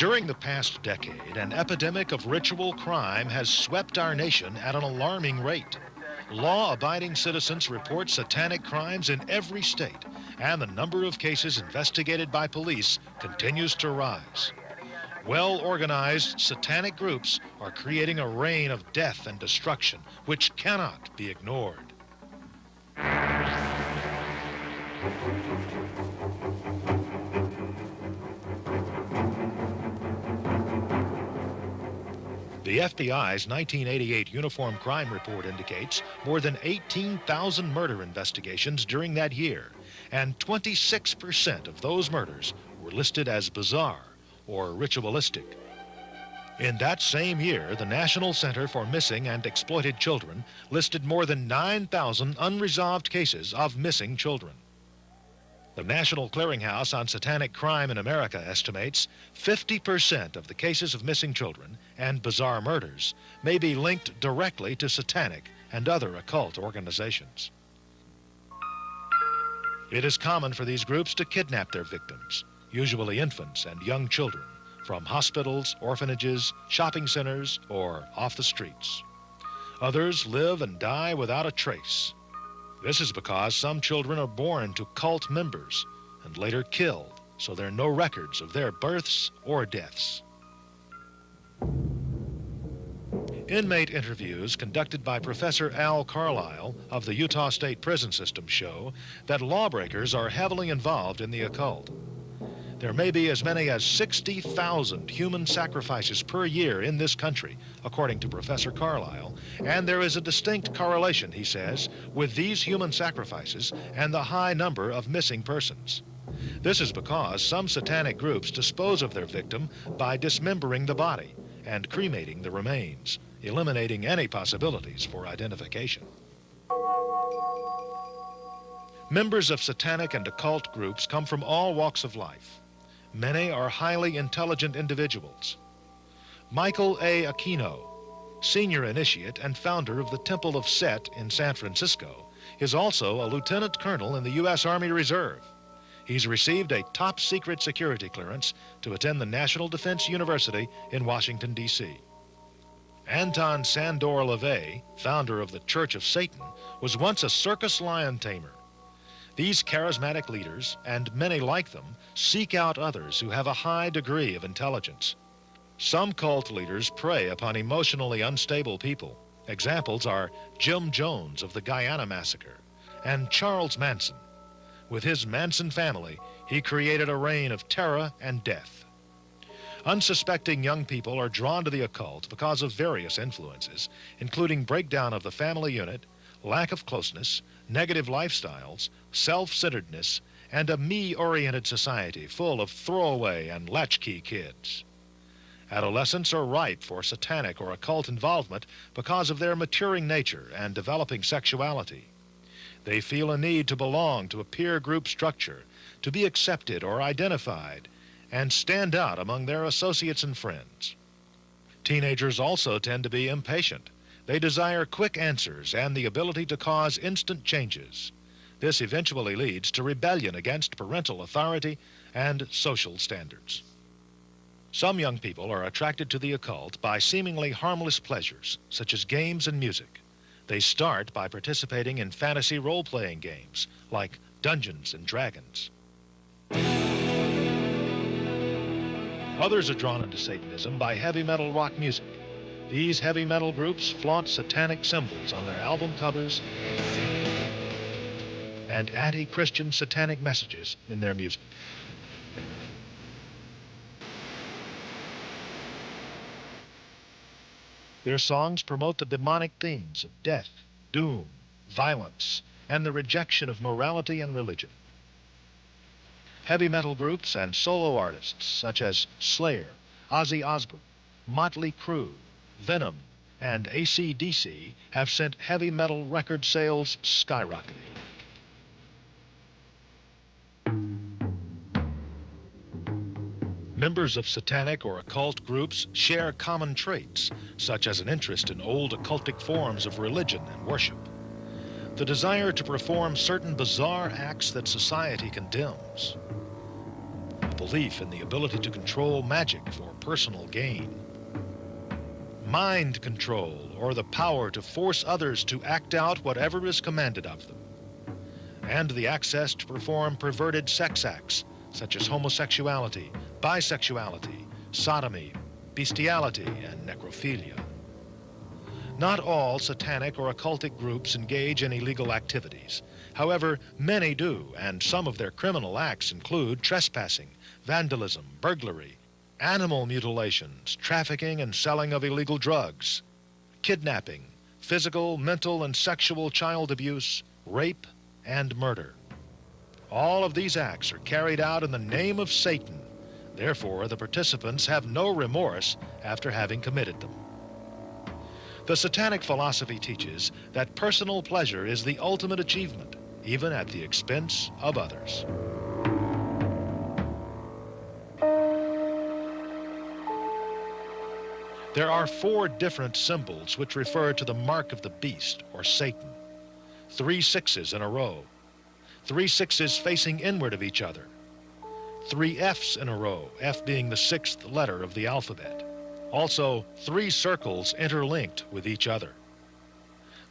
During the past decade, an epidemic of ritual crime has swept our nation at an alarming rate. Law-abiding citizens report satanic crimes in every state, and the number of cases investigated by police continues to rise. Well-organized satanic groups are creating a reign of death and destruction which cannot be ignored. The FBI's 1988 Uniform Crime Report indicates more than 18,000 murder investigations during that year, and 26% of those murders were listed as bizarre or ritualistic. In that same year, the National Center for Missing and Exploited Children listed more than 9,000 unresolved cases of missing children. The National Clearinghouse on Satanic Crime in America estimates 50% of the cases of missing children and bizarre murders may be linked directly to satanic and other occult organizations. It is common for these groups to kidnap their victims, usually infants and young children, from hospitals, orphanages, shopping centers, or off the streets. Others live and die without a trace. This is because some children are born to cult members and later killed, so there are no records of their births or deaths. Inmate interviews conducted by Professor Al Carlisle of the Utah State Prison System show that lawbreakers are heavily involved in the occult. There may be as many as 60,000 human sacrifices per year in this country, according to Professor Carlisle, and there is a distinct correlation, he says, with these human sacrifices and the high number of missing persons. This is because some satanic groups dispose of their victim by dismembering the body and cremating the remains, eliminating any possibilities for identification. Members of satanic and occult groups come from all walks of life. Many are highly intelligent individuals. Michael A. Aquino, senior initiate and founder of the Temple of Set in San Francisco, is also a lieutenant colonel in the U.S. Army Reserve. He's received a top-secret security clearance to attend the National Defense University in Washington, D.C. Anton Sandor LaVey, founder of the Church of Satan, was once a circus lion tamer. These charismatic leaders, and many like them, seek out others who have a high degree of intelligence. Some cult leaders prey upon emotionally unstable people. Examples are Jim Jones of the Guyana Massacre and Charles Manson. With his Manson family, he created a reign of terror and death. Unsuspecting young people are drawn to the occult because of various influences, including breakdown of the family unit, lack of closeness, negative lifestyles, self-centeredness, and a me-oriented society full of throwaway and latchkey kids. Adolescents are ripe for satanic or occult involvement because of their maturing nature and developing sexuality. They feel a need to belong to a peer group structure, to be accepted or identified, and stand out among their associates and friends. Teenagers also tend to be impatient. They desire quick answers and the ability to cause instant changes. This eventually leads to rebellion against parental authority and social standards. Some young people are attracted to the occult by seemingly harmless pleasures, such as games and music. They start by participating in fantasy role-playing games, like Dungeons and Dragons. Others are drawn into Satanism by heavy metal rock music. These heavy metal groups flaunt satanic symbols on their album covers and anti-Christian satanic messages in their music. Their songs promote the demonic themes of death, doom, violence, and the rejection of morality and religion. Heavy metal groups and solo artists such as Slayer, Ozzy Osbourne, Motley Crue, Venom, and AC/DC have sent heavy metal record sales skyrocketing. Members of satanic or occult groups share common traits, such as an interest in old occultic forms of religion and worship, the desire to perform certain bizarre acts that society condemns, belief in the ability to control magic for personal gain. Mind control, or the power to force others to act out whatever is commanded of them. And the access to perform perverted sex acts, such as homosexuality, bisexuality, sodomy, bestiality, and necrophilia. Not all satanic or occultic groups engage in illegal activities. However, many do, and some of their criminal acts include trespassing, vandalism, burglary, animal mutilations, trafficking and selling of illegal drugs, kidnapping, physical, mental, and sexual child abuse, rape, and murder. All of these acts are carried out in the name of Satan. Therefore, the participants have no remorse after having committed them. The Satanic philosophy teaches that personal pleasure is the ultimate achievement, even at the expense of others. There are 4 different symbols which refer to the mark of the beast, or Satan. 3 sixes in a row. 3 sixes facing inward of each other. 3 F's in a row, F being the 6th letter of the alphabet. Also, 3 circles interlinked with each other.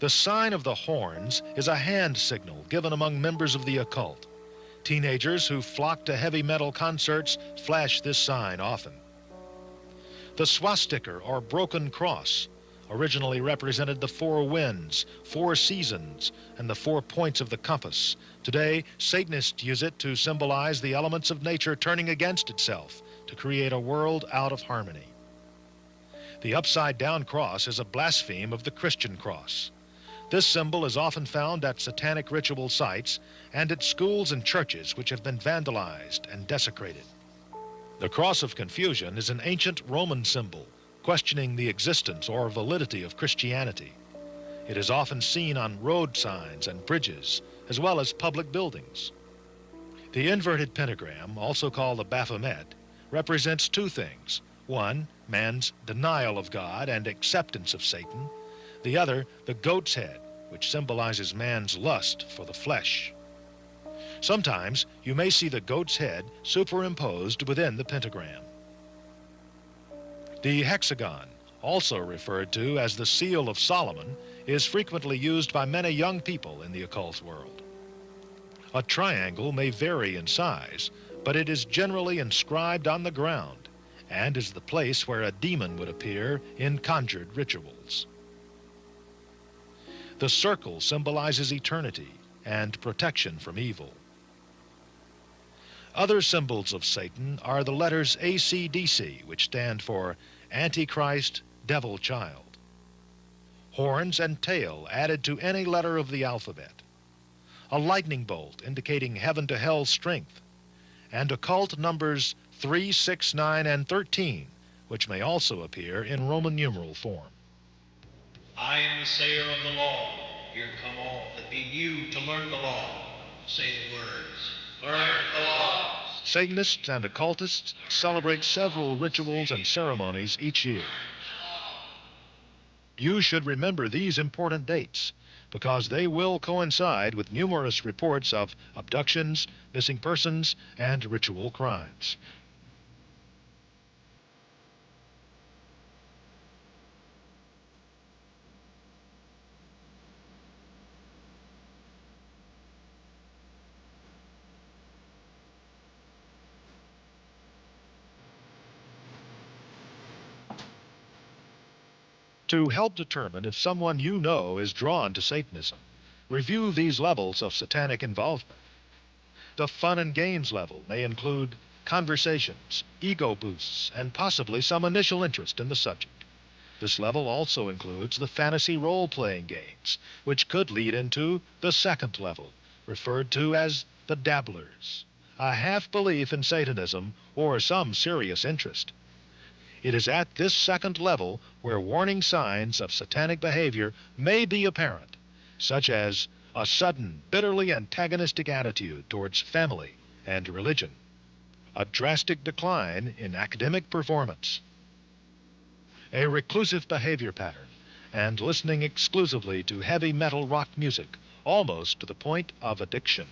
The sign of the horns is a hand signal given among members of the occult. Teenagers who flock to heavy metal concerts flash this sign often. The swastika, or broken cross, originally represented the 4 winds, 4 seasons, and the 4 points of the compass. Today, Satanists use it to symbolize the elements of nature turning against itself to create a world out of harmony. The upside-down cross is a blaspheme of the Christian cross. This symbol is often found at satanic ritual sites and at schools and churches which have been vandalized and desecrated. The cross of confusion is an ancient Roman symbol, questioning the existence or validity of Christianity. It is often seen on road signs and bridges, as well as public buildings. The inverted pentagram, also called the Baphomet, represents 2 things. 1, man's denial of God and acceptance of Satan. The other, the goat's head, which symbolizes man's lust for the flesh. Sometimes you may see the goat's head superimposed within the pentagram. The hexagon, also referred to as the seal of Solomon, is frequently used by many young people in the occult world. A triangle may vary in size, but it is generally inscribed on the ground and is the place where a demon would appear in conjured rituals. The circle symbolizes eternity and protection from evil. Other symbols of Satan are the letters ACDC, which stand for Antichrist, Devil Child. Horns and tail added to any letter of the alphabet. A lightning bolt indicating heaven to hell strength. And occult numbers 3, 6, 9, and 13, which may also appear in Roman numeral form. I am the sayer of the law. Here come all that be new to learn the law. Say the words. Learn the law. Satanists and occultists celebrate several rituals and ceremonies each year. You should remember these important dates, because they will coincide with numerous reports of abductions, missing persons, and ritual crimes. To help determine if someone you know is drawn to Satanism, review these levels of satanic involvement. The fun and games level may include conversations, ego boosts, and possibly some initial interest in the subject. This level also includes the fantasy role-playing games, which could lead into the 2nd level, referred to as the dabblers, a half-belief in Satanism or some serious interest. It is at this 2nd level where warning signs of satanic behavior may be apparent, such as a sudden, bitterly antagonistic attitude towards family and religion, a drastic decline in academic performance, a reclusive behavior pattern, and listening exclusively to heavy metal rock music, almost to the point of addiction.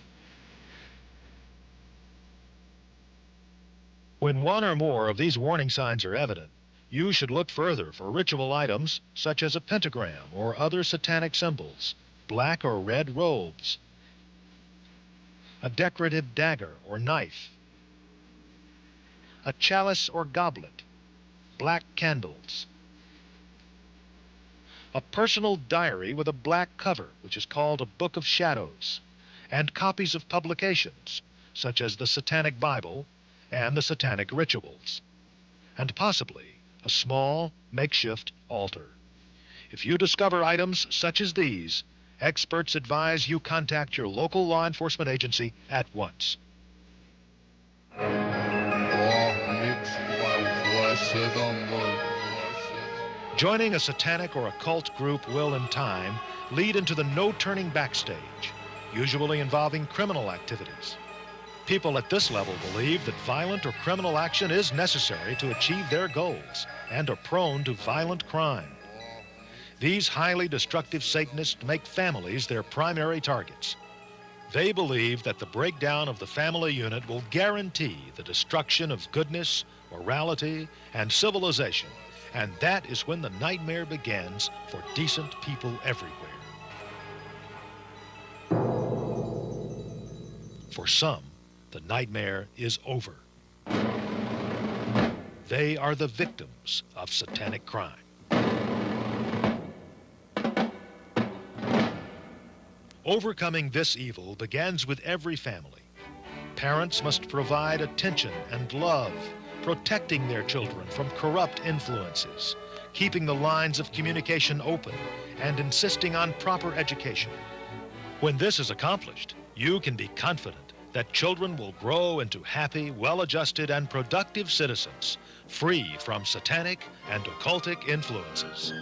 When one or more of these warning signs are evident, you should look further for ritual items such as a pentagram or other satanic symbols, black or red robes, a decorative dagger or knife, a chalice or goblet, black candles, a personal diary with a black cover, which is called a Book of Shadows, and copies of publications such as the Satanic Bible and the Satanic Rituals, and possibly a small makeshift altar. If you discover items such as these, experts advise you contact your local law enforcement agency at once. Joining a satanic or occult group will, in time, lead into the no-turning back stage, usually involving criminal activities. People at this level believe that violent or criminal action is necessary to achieve their goals and are prone to violent crime. These highly destructive Satanists make families their primary targets. They believe that the breakdown of the family unit will guarantee the destruction of goodness, morality, and civilization, and that is when the nightmare begins for decent people everywhere. For some, the nightmare is over. They are the victims of satanic crime. Overcoming this evil begins with every family. Parents must provide attention and love, protecting their children from corrupt influences, keeping the lines of communication open, and insisting on proper education. When this is accomplished, you can be confident that children will grow into happy, well-adjusted, and productive citizens, free from satanic and occultic influences.